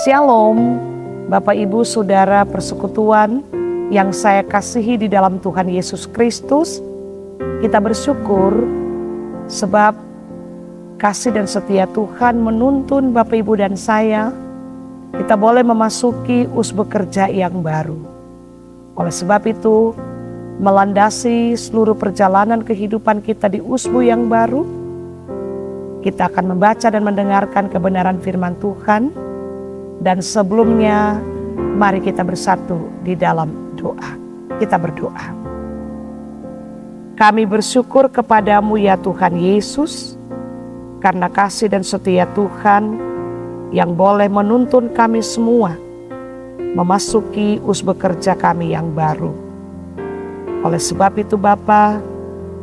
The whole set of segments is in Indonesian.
Shalom, Bapak Ibu Saudara persekutuan yang saya kasihi di dalam Tuhan Yesus Kristus. Kita bersyukur sebab kasih dan setia Tuhan menuntun Bapak Ibu dan saya. Kita boleh memasuki usbu kerja yang baru. Oleh sebab itu, melandasi seluruh perjalanan kehidupan kita di usbu yang baru, kita akan membaca dan mendengarkan kebenaran firman Tuhan. Dan sebelumnya, mari kita bersatu di dalam doa. Kita berdoa. Kami bersyukur kepadamu ya Tuhan Yesus, karena kasih dan setia Tuhan yang boleh menuntun kami semua memasuki usbu kerja kami yang baru. Oleh sebab itu Bapa,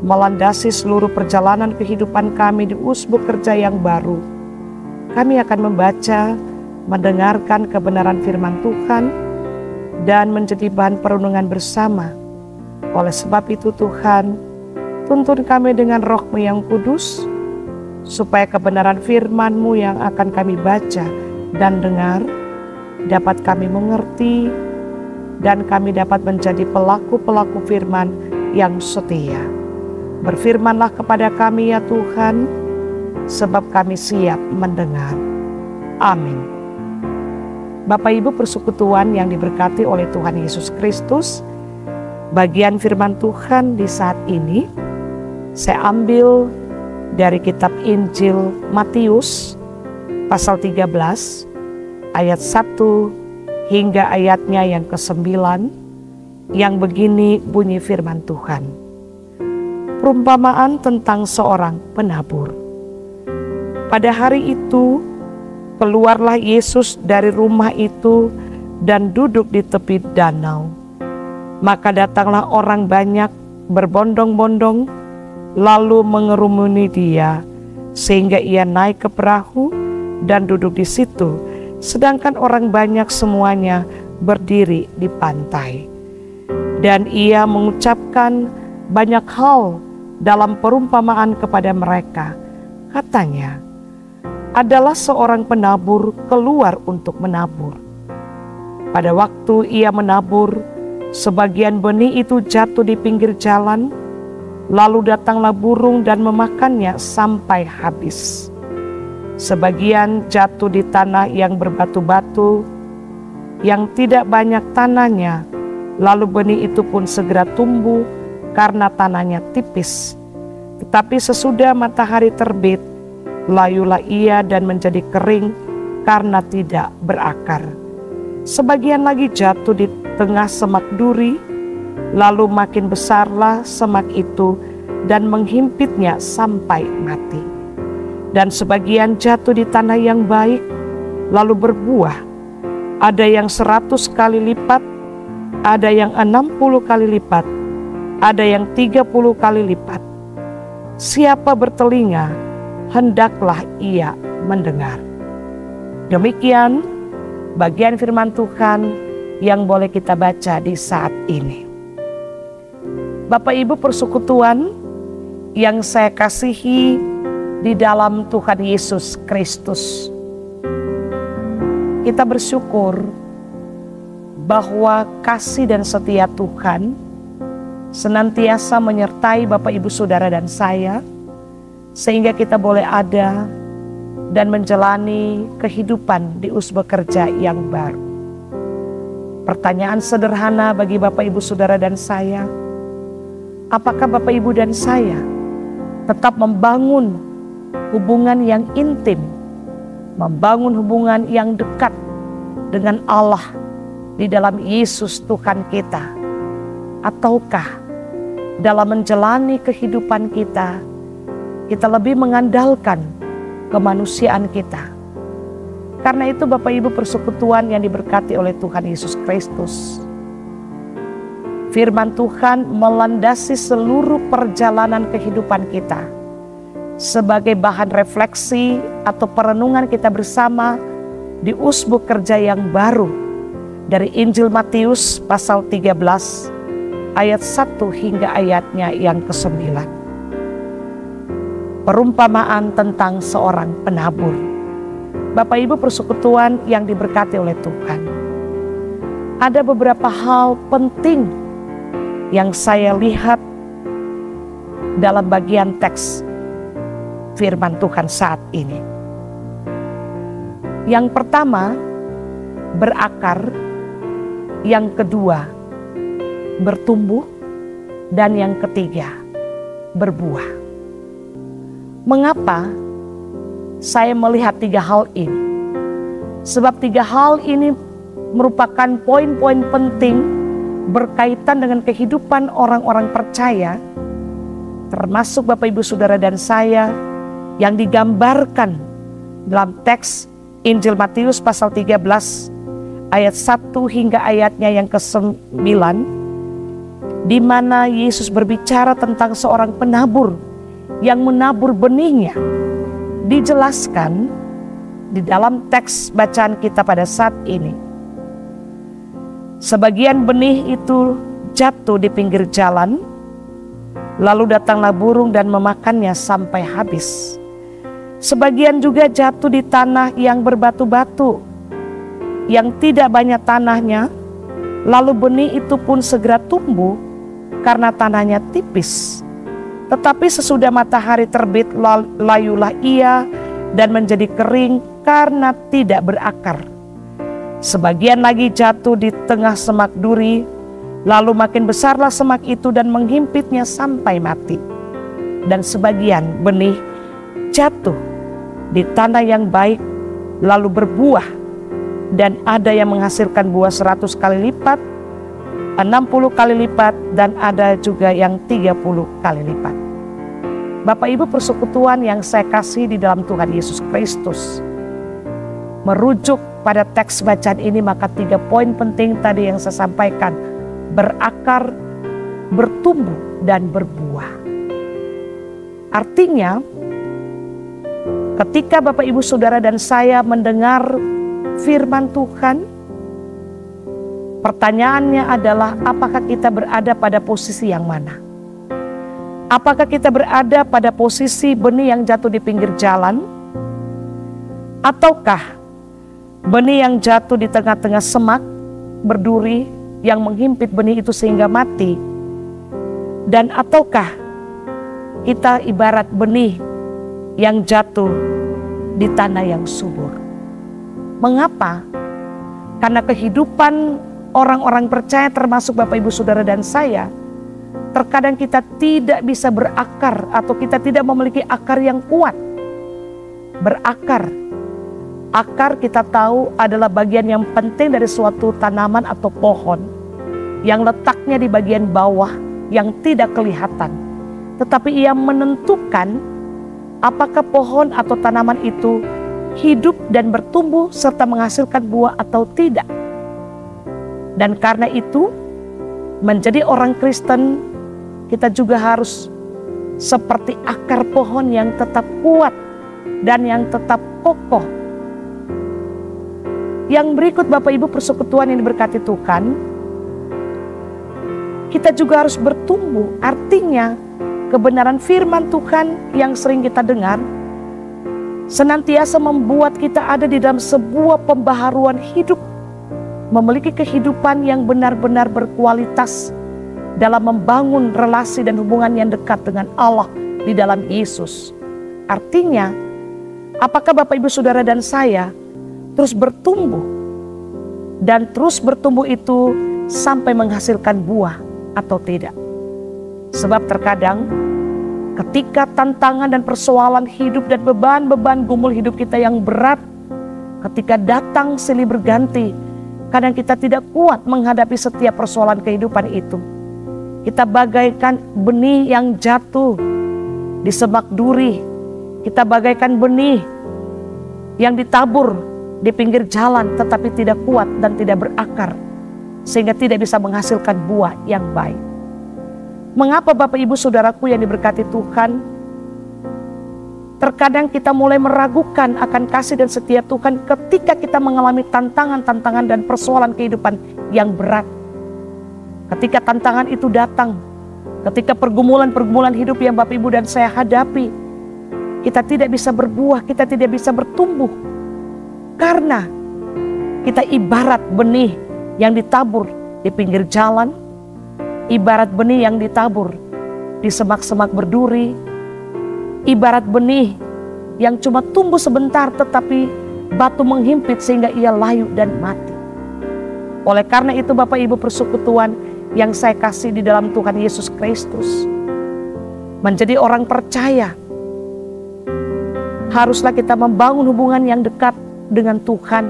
melandasi seluruh perjalanan kehidupan kami di usbu kerja yang baru, kami akan membaca, mendengarkan kebenaran firman Tuhan, dan menjadi bahan perenungan bersama. Oleh sebab itu Tuhan, tuntun kami dengan Roh-Mu yang kudus, supaya kebenaran firman-Mu yang akan kami baca dan dengar, dapat kami mengerti, dan kami dapat menjadi pelaku-pelaku firman yang setia. Berfirmanlah kepada kami ya Tuhan, sebab kami siap mendengar. Amin. Bapak Ibu persekutuan yang diberkati oleh Tuhan Yesus Kristus, bagian firman Tuhan di saat ini saya ambil dari kitab Injil Matius pasal 13 ayat 1 hingga ayatnya yang ke-9, yang begini bunyi firman Tuhan. Perumpamaan tentang seorang penabur. Pada hari itu keluarlah Yesus dari rumah itu dan duduk di tepi danau. Maka datanglah orang banyak berbondong-bondong lalu mengerumuni dia, sehingga ia naik ke perahu dan duduk di situ, sedangkan orang banyak semuanya berdiri di pantai. Dan ia mengucapkan banyak hal dalam perumpamaan kepada mereka. Katanya, adalah seorang penabur keluar untuk menabur. Pada waktu ia menabur, sebagian benih itu jatuh di pinggir jalan, lalu datanglah burung dan memakannya sampai habis. Sebagian jatuh di tanah yang berbatu-batu, yang tidak banyak tanahnya, lalu benih itu pun segera tumbuh karena tanahnya tipis. Tetapi sesudah matahari terbit, layulah ia dan menjadi kering karena tidak berakar. Sebagian lagi jatuh di tengah semak duri, lalu makin besarlah semak itu dan menghimpitnya sampai mati. Dan sebagian jatuh di tanah yang baik, lalu berbuah. Ada yang 100 kali lipat, ada yang 60 kali lipat, ada yang 30 kali lipat. Siapa bertelinga, hendaklah ia mendengar. Demikian bagian firman Tuhan yang boleh kita baca di saat ini. Bapak Ibu persekutuan yang saya kasihi di dalam Tuhan Yesus Kristus, kita bersyukur bahwa kasih dan setia Tuhan senantiasa menyertai Bapak Ibu Saudara dan saya, sehingga kita boleh ada dan menjalani kehidupan di usbu kerja yang baru. Pertanyaan sederhana bagi Bapak Ibu Saudara dan saya, apakah Bapak Ibu dan saya tetap membangun hubungan yang intim, membangun hubungan yang dekat dengan Allah di dalam Yesus Tuhan kita? Ataukah dalam menjalani kehidupan kita lebih mengandalkan kemanusiaan kita? Karena itu Bapak Ibu persekutuan yang diberkati oleh Tuhan Yesus Kristus, firman Tuhan melandasi seluruh perjalanan kehidupan kita sebagai bahan refleksi atau perenungan kita bersama di usbu kerja yang baru, dari Injil Matius pasal 13 ayat 1 hingga ayatnya yang ke-9. Perumpamaan tentang seorang penabur. Bapak Ibu persekutuan yang diberkati oleh Tuhan, ada beberapa hal penting yang saya lihat dalam bagian teks firman Tuhan saat ini. Yang pertama, berakar. Yang kedua, bertumbuh. Dan yang ketiga, berbuah. Mengapa saya melihat tiga hal ini? Sebab tiga hal ini merupakan poin-poin penting berkaitan dengan kehidupan orang-orang percaya, termasuk Bapak Ibu Saudara dan saya, yang digambarkan dalam teks Injil Matius pasal 13 ayat 1 hingga ayatnya yang ke-9, di mana Yesus berbicara tentang seorang penabur yang menabur benihnya. Dijelaskan di dalam teks bacaan kita pada saat ini. Sebagian benih itu jatuh di pinggir jalan, lalu datanglah burung dan memakannya sampai habis. Sebagian juga jatuh di tanah yang berbatu-batu, yang tidak banyak tanahnya, lalu benih itu pun segera tumbuh karena tanahnya tipis. Tetapi sesudah matahari terbit, layulah ia dan menjadi kering karena tidak berakar. Sebagian lagi jatuh di tengah semak duri, lalu makin besarlah semak itu dan menghimpitnya sampai mati. Dan sebagian benih jatuh di tanah yang baik, lalu berbuah, dan ada yang menghasilkan buah 100 kali lipat, 60 kali lipat, dan ada juga yang 30 kali lipat. Bapak Ibu persekutuan yang saya kasih di dalam Tuhan Yesus Kristus, merujuk pada teks bacaan ini, maka 3 poin penting tadi yang saya sampaikan: berakar, bertumbuh, dan berbuah. Artinya, ketika Bapak Ibu Saudara dan saya mendengar firman Tuhan, pertanyaannya adalah apakah kita berada pada posisi yang mana? Apakah kita berada pada posisi benih yang jatuh di pinggir jalan? Ataukah benih yang jatuh di tengah-tengah semak berduri yang menghimpit benih itu sehingga mati? Dan ataukah kita ibarat benih yang jatuh di tanah yang subur? Mengapa? Karena kehidupan orang-orang percaya, termasuk Bapak Ibu Saudara dan saya, terkadang kita tidak bisa berakar atau kita tidak memiliki akar yang kuat. Berakar. Akar kita tahu adalah bagian yang penting dari suatu tanaman atau pohon yang letaknya di bagian bawah yang tidak kelihatan. Tetapi ia menentukan apakah pohon atau tanaman itu hidup dan bertumbuh serta menghasilkan buah atau tidak. Dan karena itu, menjadi orang Kristen, kita juga harus seperti akar pohon yang tetap kuat dan yang tetap kokoh. Yang berikut Bapak Ibu persekutuan yang diberkati Tuhan, kita juga harus bertumbuh. Artinya kebenaran firman Tuhan yang sering kita dengar senantiasa membuat kita ada di dalam sebuah pembaharuan hidup, memiliki kehidupan yang benar-benar berkualitas dalam membangun relasi dan hubungan yang dekat dengan Allah di dalam Yesus. Artinya, apakah Bapak Ibu Saudara dan saya terus bertumbuh, dan terus bertumbuh itu sampai menghasilkan buah atau tidak? Sebab terkadang ketika tantangan dan persoalan hidup dan beban-beban gumul hidup kita yang berat, ketika datang silih berganti, kadang kita tidak kuat menghadapi setiap persoalan kehidupan itu. Kita bagaikan benih yang jatuh di semak duri. Kita bagaikan benih yang ditabur di pinggir jalan tetapi tidak kuat dan tidak berakar, sehingga tidak bisa menghasilkan buah yang baik. Mengapa Bapak Ibu Saudaraku yang diberkati Tuhan? Terkadang kita mulai meragukan akan kasih dan setia Tuhan ketika kita mengalami tantangan-tantangan dan persoalan kehidupan yang berat. Ketika tantangan itu datang, ketika pergumulan-pergumulan hidup yang Bapak Ibu dan saya hadapi, kita tidak bisa berbuah, kita tidak bisa bertumbuh. Karena kita ibarat benih yang ditabur di pinggir jalan, ibarat benih yang ditabur di semak-semak berduri, ibarat benih yang cuma tumbuh sebentar tetapi batu menghimpit sehingga ia layu dan mati. Oleh karena itu Bapak Ibu persekutuan yang saya kasih di dalam Tuhan Yesus Kristus, menjadi orang percaya, haruslah kita membangun hubungan yang dekat dengan Tuhan.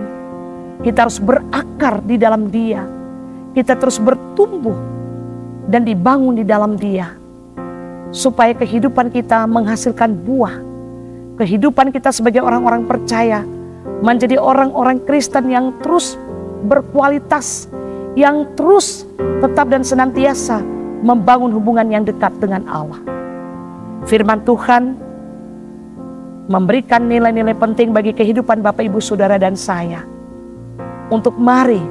Kita harus berakar di dalam Dia. Kita terus bertumbuh dan dibangun di dalam Dia. Supaya kehidupan kita menghasilkan buah. Kehidupan kita sebagai orang-orang percaya menjadi orang-orang Kristen yang terus berkualitas, yang terus tetap dan senantiasa membangun hubungan yang dekat dengan Allah. Firman Tuhan memberikan nilai-nilai penting bagi kehidupan Bapak Ibu Saudara dan saya. Untuk mari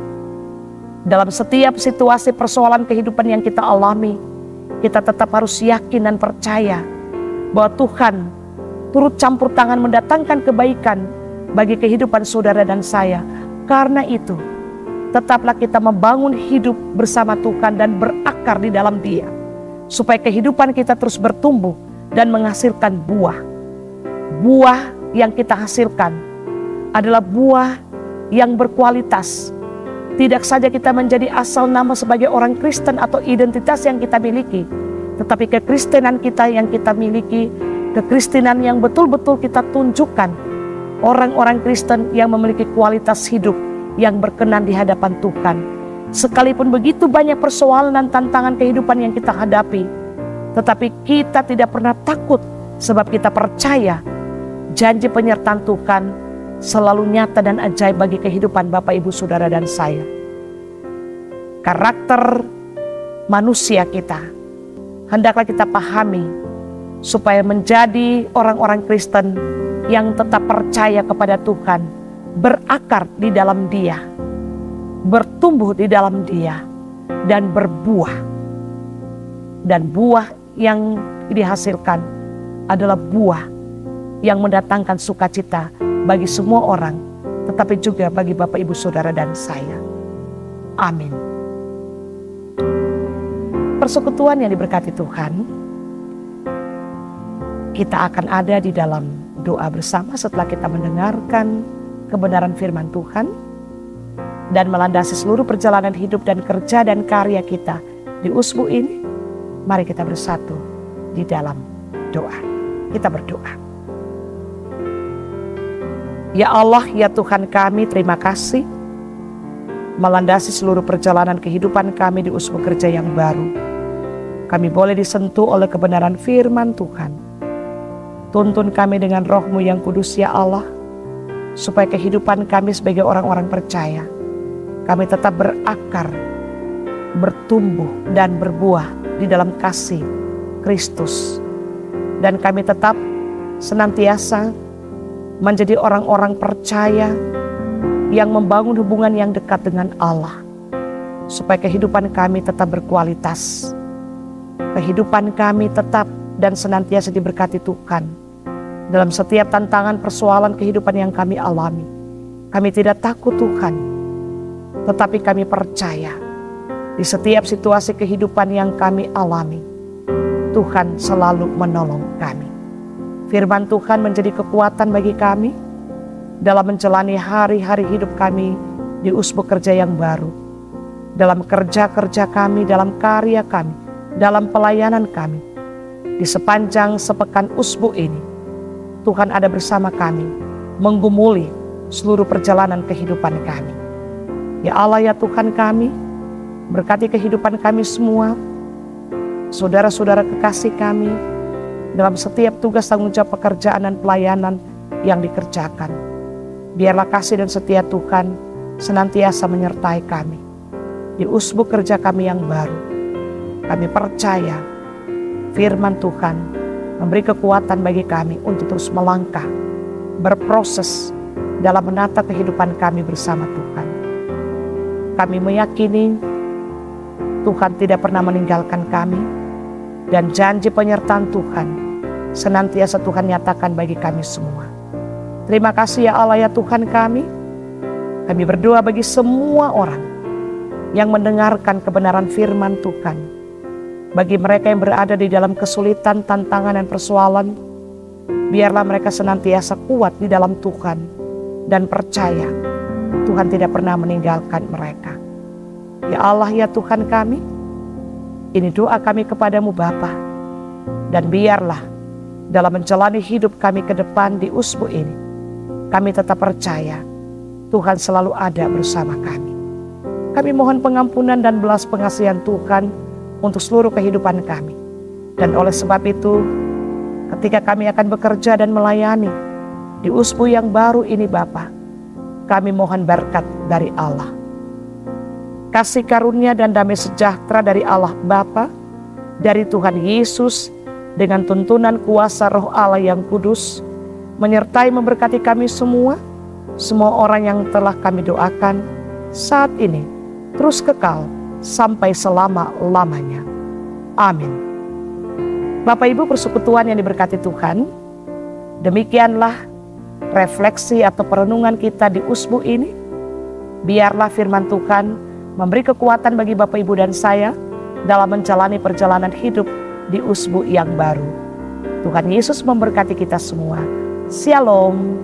dalam setiap situasi persoalan kehidupan yang kita alami, kita tetap harus yakin dan percaya bahwa Tuhan turut campur tangan mendatangkan kebaikan bagi kehidupan saudara dan saya. Karena itu, tetaplah kita membangun hidup bersama Tuhan dan berakar di dalam Dia. Supaya kehidupan kita terus bertumbuh dan menghasilkan buah. Buah yang kita hasilkan adalah buah yang berkualitas. Tidak saja kita menjadi asal nama sebagai orang Kristen atau identitas yang kita miliki, tetapi kekristenan kita yang kita miliki, kekristenan yang betul-betul kita tunjukkan, orang-orang Kristen yang memiliki kualitas hidup yang berkenan di hadapan Tuhan. Sekalipun begitu banyak persoalan dan tantangan kehidupan yang kita hadapi, tetapi kita tidak pernah takut sebab kita percaya janji penyertaan Tuhan selalu nyata dan ajaib bagi kehidupan Bapak Ibu Saudara dan saya. Karakter manusia kita hendaklah kita pahami supaya menjadi orang-orang Kristen yang tetap percaya kepada Tuhan, berakar di dalam Dia, bertumbuh di dalam Dia, dan berbuah. Dan buah yang dihasilkan adalah buah yang mendatangkan sukacita bagi semua orang, tetapi juga bagi Bapak Ibu Saudara dan saya. Amin. Persekutuan yang diberkati Tuhan, kita akan ada di dalam doa bersama setelah kita mendengarkan kebenaran firman Tuhan dan melandasi seluruh perjalanan hidup dan kerja dan karya kita di usbu ini. Mari kita bersatu di dalam doa. Kita berdoa. Ya Allah, ya Tuhan kami, terima kasih melandasi seluruh perjalanan kehidupan kami di usbu kerja yang baru. Kami boleh disentuh oleh kebenaran firman Tuhan. Tuntun kami dengan roh-Mu yang kudus ya Allah, supaya kehidupan kami sebagai orang-orang percaya, kami tetap berakar, bertumbuh dan berbuah di dalam kasih Kristus. Dan kami tetap senantiasa menjadi orang-orang percaya yang membangun hubungan yang dekat dengan Allah. Supaya kehidupan kami tetap berkualitas. Kehidupan kami tetap dan senantiasa diberkati Tuhan. Dalam setiap tantangan persoalan kehidupan yang kami alami. Kami tidak takut Tuhan. Tetapi kami percaya di setiap situasi kehidupan yang kami alami, Tuhan selalu menolong kami. Firman Tuhan menjadi kekuatan bagi kami dalam menjalani hari-hari hidup kami di usbu kerja yang baru. Dalam kerja-kerja kami, dalam karya kami, dalam pelayanan kami. Di sepanjang sepekan usbu ini, Tuhan ada bersama kami, menggumuli seluruh perjalanan kehidupan kami. Ya Allah, ya Tuhan kami, berkati kehidupan kami semua, saudara-saudara kekasih kami, dalam setiap tugas tanggung jawab pekerjaan dan pelayanan yang dikerjakan. Biarlah kasih dan setia Tuhan senantiasa menyertai kami di usbu kerja kami yang baru. Kami percaya firman Tuhan memberi kekuatan bagi kami untuk terus melangkah, berproses dalam menata kehidupan kami bersama Tuhan. Kami meyakini Tuhan tidak pernah meninggalkan kami, dan janji penyertaan Tuhan senantiasa Tuhan nyatakan bagi kami semua. Terima kasih ya Allah ya Tuhan kami. Kami berdoa bagi semua orang yang mendengarkan kebenaran firman Tuhan. Bagi mereka yang berada di dalam kesulitan, tantangan, dan persoalan, biarlah mereka senantiasa kuat di dalam Tuhan dan percaya Tuhan tidak pernah meninggalkan mereka. Ya Allah ya Tuhan kami, ini doa kami kepadamu Bapa, dan biarlah dalam menjalani hidup kami ke depan di usbu ini, kami tetap percaya Tuhan selalu ada bersama kami. Kami mohon pengampunan dan belas pengasihan Tuhan untuk seluruh kehidupan kami. Dan oleh sebab itu, ketika kami akan bekerja dan melayani di usbu yang baru ini Bapa, kami mohon berkat dari Allah. Kasih karunia dan damai sejahtera dari Allah Bapa, dari Tuhan Yesus, dengan tuntunan kuasa Roh Allah yang kudus, menyertai memberkati kami semua orang yang telah kami doakan saat ini, terus kekal sampai selama-lamanya. Amin. Bapak Ibu persekutuan yang diberkati Tuhan, demikianlah refleksi atau perenungan kita di usbu ini. Biarlah firman Tuhan memberi kekuatan bagi Bapak Ibu dan saya dalam menjalani perjalanan hidup di usbu yang baru. Tuhan Yesus memberkati kita semua. Shalom.